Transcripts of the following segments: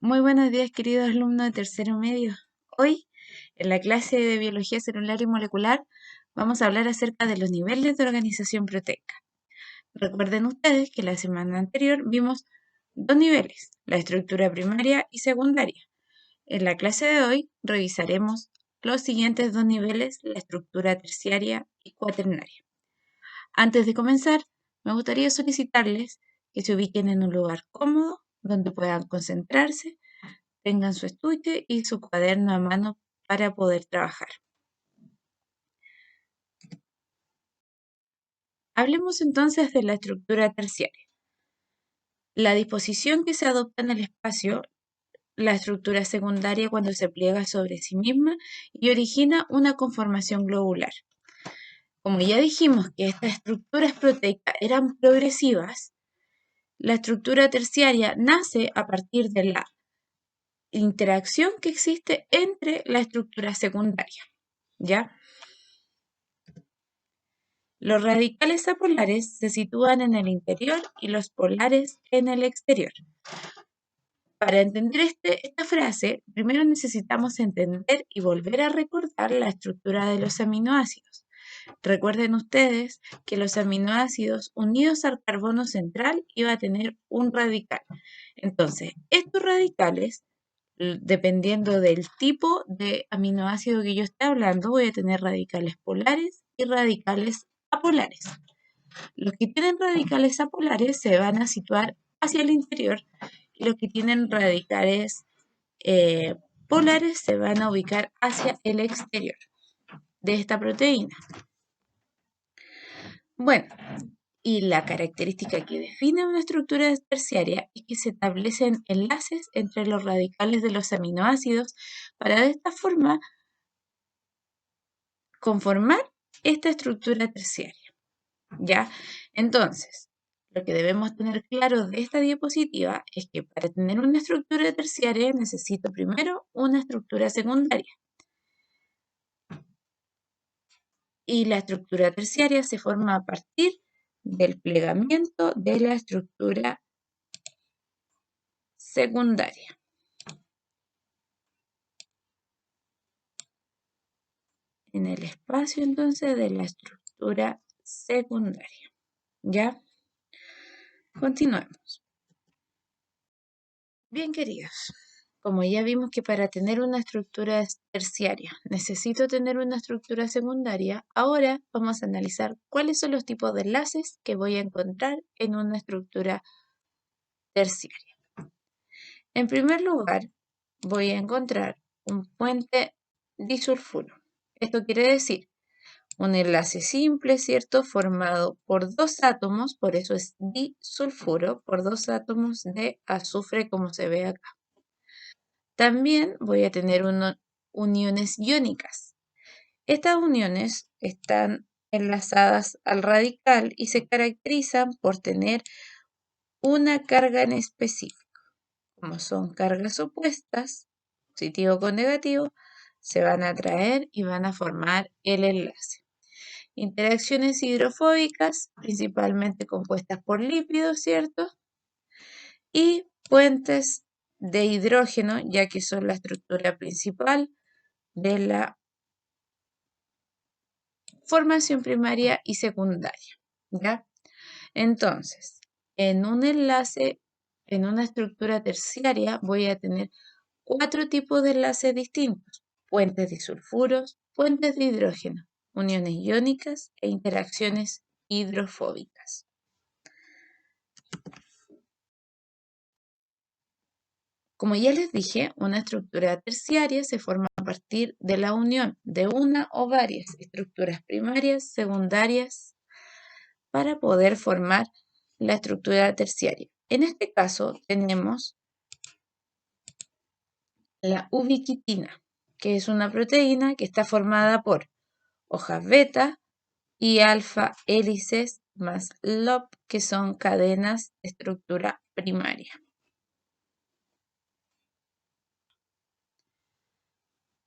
Muy buenos días, queridos alumnos de tercero medio. Hoy, en la clase de Biología Celular y Molecular, vamos a hablar acerca de los niveles de organización proteica. Recuerden ustedes que la semana anterior vimos dos niveles, la estructura primaria y secundaria. En la clase de hoy revisaremos los siguientes dos niveles, la estructura terciaria y cuaternaria. Antes de comenzar, me gustaría solicitarles que se ubiquen en un lugar cómodo, donde puedan concentrarse, tengan su estuche y su cuaderno a mano para poder trabajar. Hablemos entonces de la estructura terciaria. La disposición que se adopta en el espacio, la estructura secundaria cuando se pliega sobre sí misma y origina una conformación globular. Como ya dijimos que estas estructuras proteicas eran progresivas, la estructura terciaria nace a partir de la interacción que existe entre la estructura secundaria, ¿ya? Los radicales apolares se sitúan en el interior y los polares en el exterior. Para entender esta frase, primero necesitamos entender y volver a recordar la estructura de los aminoácidos. Recuerden ustedes que los aminoácidos unidos al carbono central iban a tener un radical. Entonces, estos radicales, dependiendo del tipo de aminoácido que yo esté hablando, voy a tener radicales polares y radicales apolares. Los que tienen radicales apolares se van a situar hacia el interior y los que tienen radicales polares se van a ubicar hacia el exterior de esta proteína. Bueno, y la característica que define una estructura terciaria es que se establecen enlaces entre los radicales de los aminoácidos para de esta forma conformar esta estructura terciaria. ¿Ya? Entonces, lo que debemos tener claro de esta diapositiva es que para tener una estructura terciaria necesito primero una estructura secundaria. Y la estructura terciaria se forma a partir del plegamiento de la estructura secundaria. En el espacio entonces de la estructura secundaria. ¿Ya? Continuemos. Bien, queridos, como ya vimos que para tener una estructura terciaria necesito tener una estructura secundaria, ahora vamos a analizar cuáles son los tipos de enlaces que voy a encontrar en una estructura terciaria. En primer lugar, voy a encontrar un puente disulfuro. Esto quiere decir un enlace simple, ¿cierto? Formado por dos átomos, por eso es disulfuro, por dos átomos de azufre, como se ve acá. También voy a tener uniones iónicas. Estas uniones están enlazadas al radical y se caracterizan por tener una carga en específico. Como son cargas opuestas, positivo con negativo, se van a atraer y van a formar el enlace. Interacciones hidrofóbicas, principalmente compuestas por lípidos, ¿cierto? Y puentes de hidrógeno, ya que son la estructura principal de la formación primaria y secundaria, ¿ya? Entonces, en un enlace, en una estructura terciaria, voy a tener 4 tipos de enlaces distintos: puentes disulfuros, puentes de hidrógeno, uniones iónicas e interacciones hidrofóbicas. Como ya les dije, una estructura terciaria se forma a partir de la unión de una o varias estructuras primarias, secundarias, para poder formar la estructura terciaria. En este caso tenemos la ubiquitina, que es una proteína que está formada por hojas beta y alfa hélices más LOP, que son cadenas de estructura primaria.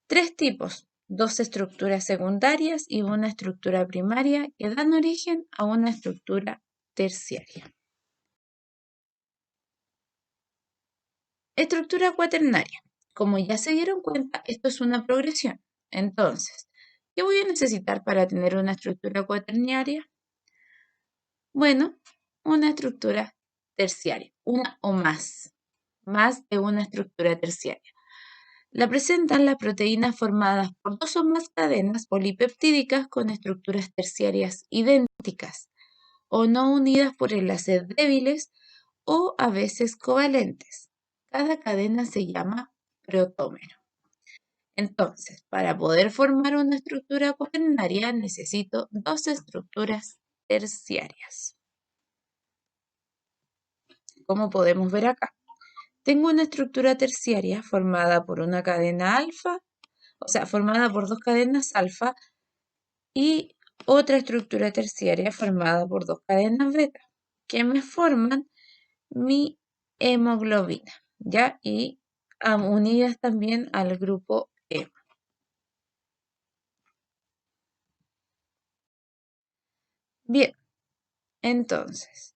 Tres tipos: dos estructuras secundarias y una estructura primaria que dan origen a una estructura terciaria. Estructura cuaternaria. Como ya se dieron cuenta, esto es una progresión. Entonces, ¿qué voy a necesitar para tener una estructura cuaternaria? Bueno, una estructura terciaria, una o más de una estructura terciaria. La presentan las proteínas formadas por dos o más cadenas polipeptídicas con estructuras terciarias idénticas o no unidas por enlaces débiles o a veces covalentes. Cada cadena se llama protómero. Entonces, para poder formar una estructura cuaternaria necesito dos estructuras terciarias. Como podemos ver acá, tengo una estructura terciaria formada por una cadena alfa, o sea, formada por dos cadenas alfa y otra estructura terciaria formada por dos cadenas beta, que me forman mi hemoglobina, ¿ya? Y unidas también al grupo hemo. Bien, entonces,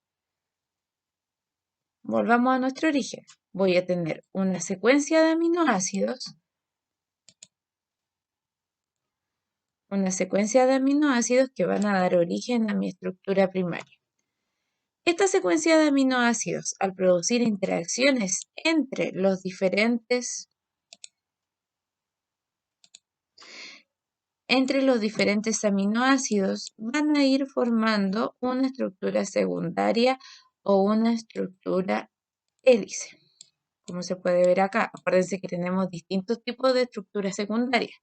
volvamos a nuestro origen. Voy a tener una secuencia de aminoácidos, que van a dar origen a mi estructura primaria. Esta secuencia de aminoácidos, al producir interacciones entre los diferentes aminoácidos, van a ir formando una estructura secundaria o una estructura hélice. Como se puede ver acá, acuérdense que tenemos distintos tipos de estructuras secundarias.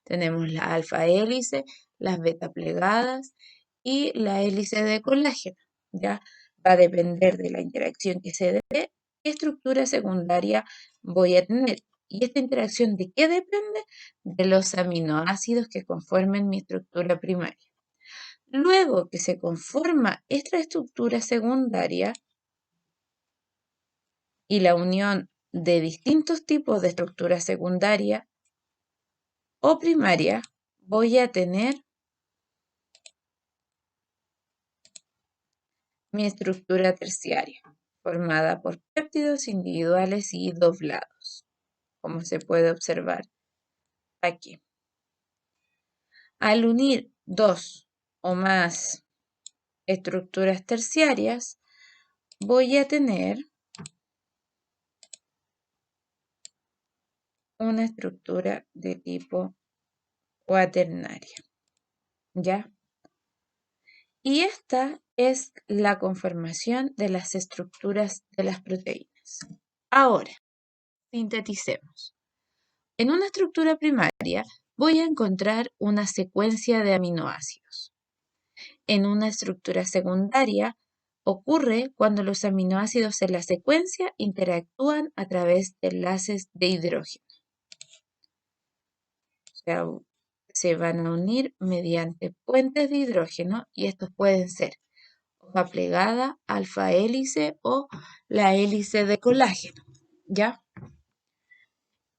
Tenemos la alfa hélice, las beta plegadas y la hélice de colágeno. Ya va a depender de la interacción que se dé, qué estructura secundaria voy a tener. ¿Y esta interacción de qué depende? De los aminoácidos que conformen mi estructura primaria. Luego que se conforma esta estructura secundaria y la unión de distintos tipos de estructura secundaria o primaria, voy a tener mi estructura terciaria, formada por péptidos individuales y doblados, como se puede observar aquí. Al unir dos o más estructuras terciarias, voy a tener una estructura de tipo cuaternaria, ¿ya? Y esta es la conformación de las estructuras de las proteínas. Ahora, sinteticemos. En una estructura primaria voy a encontrar una secuencia de aminoácidos. En una estructura secundaria ocurre cuando los aminoácidos en la secuencia interactúan a través de enlaces de hidrógeno. O sea, se van a unir mediante puentes de hidrógeno y estos pueden ser hoja plegada, alfa hélice o la hélice de colágeno, ¿ya?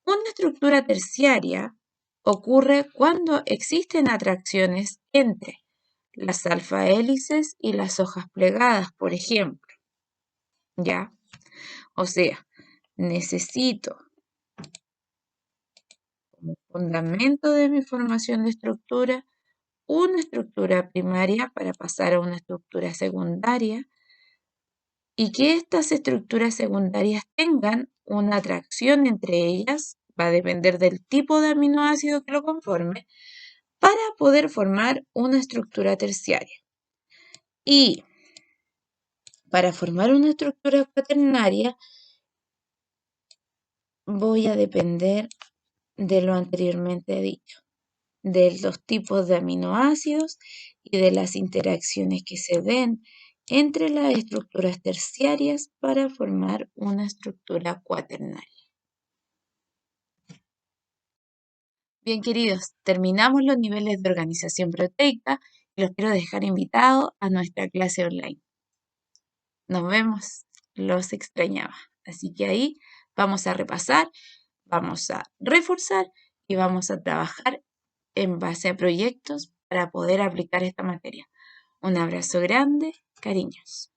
Una estructura terciaria ocurre cuando existen atracciones entre las alfa hélices y las hojas plegadas, por ejemplo, ¿ya? O sea, necesito como fundamento de mi formación de estructura una estructura primaria para pasar a una estructura secundaria y que estas estructuras secundarias tengan una atracción entre ellas, va a depender del tipo de aminoácido que lo conforme, para poder formar una estructura terciaria. Y para formar una estructura cuaternaria voy a depender de lo anteriormente dicho, de los tipos de aminoácidos y de las interacciones que se den entre las estructuras terciarias para formar una estructura cuaternaria. Bien, queridos, terminamos los niveles de organización proteica y los quiero dejar invitados a nuestra clase online. Nos vemos, los extrañaba. Así que ahí vamos a repasar, vamos a reforzar y vamos a trabajar en base a proyectos para poder aplicar esta materia. Un abrazo grande, cariños.